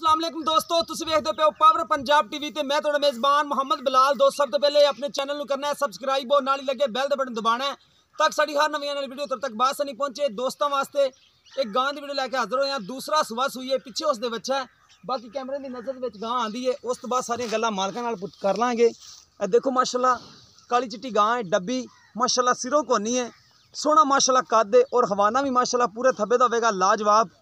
अस्सलाम वालेकुम दोस्तों, तुसीं वेखदे पे हो पावर पंजाब टीवी ते मैं तुहाडा मेज़बान मोहम्मद बिलाल। दोस्त सब तो पहले अपने चैनल नूं करना है सबसक्राइब और नाल ही लगे बैल दा बटन दबाना है तक साडी हर नवीं आने वाली वीडियो तक बासानी पहुंचे। दोस्तों वास्ते एक गां दी वीडियो लैके हाज़र होए हां। दूसरा सुबह सूई है, पिछे उसदे बच्चा है, बाकी कैमरे की नज़र विच गां आंदी है। उस तो बाद सारियां गल्लां मालकां नाल कर लांगे। देखो माशाल्लाह काली चिट्टी गां है, डब्बी माशाल्लाह सिरों कोनी है, सोहना माशाल्लाह कद है और हवाना भी माशाल्लाह पूरे थब्बे दा होवेगा लाजवाब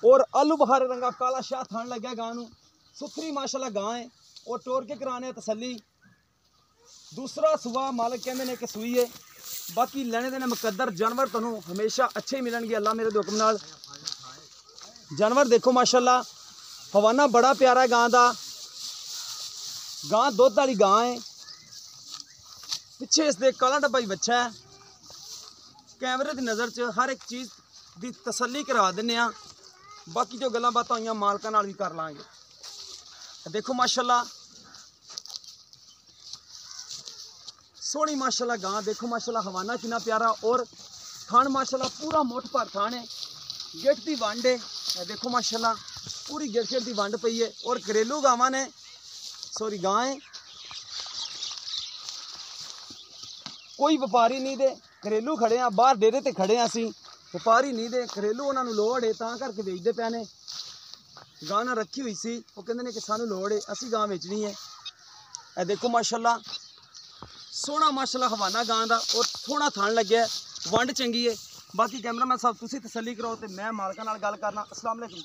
और आलू बुखारे रंगा काला शाह थान लग्या गां नूं। सुथरी माशाल्लाह गां है और टोर के कराने तसल्ली। दूसरा सुबह मालिक कहते हैं कि सूई है। बाकी लेने देने मुकद्दर जानवर तुहानूं हमेशा अच्छे ही मिलणगे अल्लाह मेरे दे हुक्म नाल। जानवर देखो माशाल्लाह हवाना बड़ा प्यारा है गां दा। गां दुध वाली गां है, पिछे इसके काला डब्बा ही बच्चा है। कैमरे की नज़र च हर एक चीज़ की तसल्ली करवा देने आ। बाकी जो गल्लां बातां होईयां मालकां नाल भी कर लांगे। देखो माशाल्लाह सोहनी माशाल्लाह गां, देखो माशाल्लाह हवाना कितना प्यारा और थान माशाल्लाह पूरा मुठ भर थान है। गिट की वंड है, देखो माशाल्लाह पूरी गिट की वंड पई है और घरेलू गावां ने सॉरी गां है, कोई व्यापारी नहीं दे। घरेलू खड़े हैं, बाहर डेरे ते खड़े हैं, असीं व्यापारी नहीं दे, घरेलू उन्होंने लोड़ है तां करके बेचते पे ने। गां ना रखी हुई सी, वो कहते हैं कि सानू लोड़ है, असी गां बेचनी है। ए देखो माशाल्लाह सोहना माशाल्लाह हवाना गां दा और थोड़ा थान लग्या है, वंड चंगी है। बाकी कैमरा मैन साहब तुसीं तसल्ली कराओ तो मैं मालकां नाल गल करना। अस्सलाम वालेकुम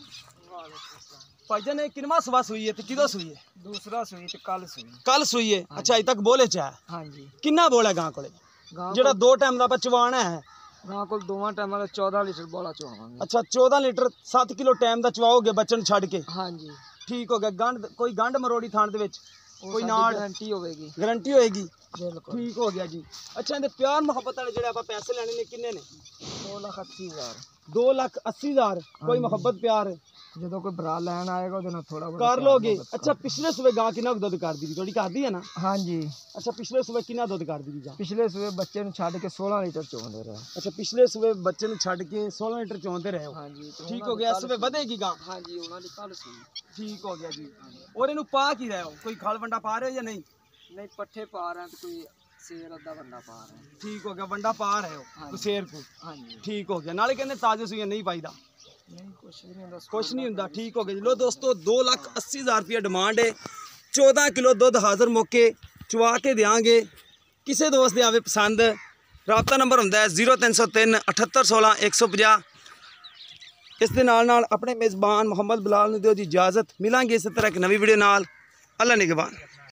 भाईजान, ये किनवा सुबह सूई है ते किदों सूई है? दूसरा सूई ते कल सूई। कल सूई है। अच्छा अजे तक बोले च है? हाँ जी। किन्ना बोल है गां कोले जेड़ा दो टाइम दा चवाना है? गां को दोवां टाइमां दा 14 लीटर बोला चवावांगे। अच्छा 14 लीटर 7 किलो टाइम दा चवाओगे बच्चन छड़ के? हाँ जी। ठीक हो गया। गंड कोई गंड मरोड़ी थान दे विच कोई नाड़ गारंटी होगी? गारंटी होएगी। बिल्कुल ठीक हो गया जी। अच्छा इहदे प्यार मुहब्बत वाले जेड़े आपां पैसे लेने ने किन्ने ने? 2,80,000। 2,80,000 कोई मुहब्बत प्यार जो कोई भरा लैन आएगा ਉਹਦੇ ਨਾਲ थोड़ा कर लोगे? अच्छा पिछले सुबह गां कितना दुध कर दी थोड़ी कर दी है ना? हाँ जी। अच्छा पिछले सुबह कितना दुध कर दी गां? पिछले सुबह बच्चे ਨੂੰ ਛੱਡ के 16 लीटर ਚੋਂਦੇ ਰਹੇ। अच्छा पिछले सुबह बच्चे ਨੂੰ ਛੱਡ के 16 लीटर चोंदे रहे हो? हाँ जी। ठीक हो गया। इस सुबह ਵਧेगी गां? हाँ जी, ਉਹਨਾਂ ਦੀ ਕੱਲ ਸੀ। ठीक हो गया जी। और इनू पा की रहे हो? कोई खल वंडा पा रहे हो या नहीं? नहीं पट्ठे पा रहे हैं तो कोई शेर अद्धा बंदा पा रहे हैं। ठीक हो गया, वंडा पा रहे हो तो शेर को। हाँ जी। ठीक हो गया। नाले कहते ताजे सुइयां नहीं पाईदा? नहीं कुछ भी नहीं होता, कुछ नहीं होता। ठीक हो गया जी। लो दोस्तों 2,80,000 रुपया डिमांड है। 14 किलो दुध हाजिर मौके चुवा के देंगे। किसी दोस्त दे आवे पसंद राबता नंबर होंदा है 0303 7816 150। इस दे नाल अपने मेज़बान मोहम्मद बिलाल नूं दिओ जी इजाज़त। मिलांगे इस तरह एक नवी वीडियो नाल। अल्लाह निगहबान।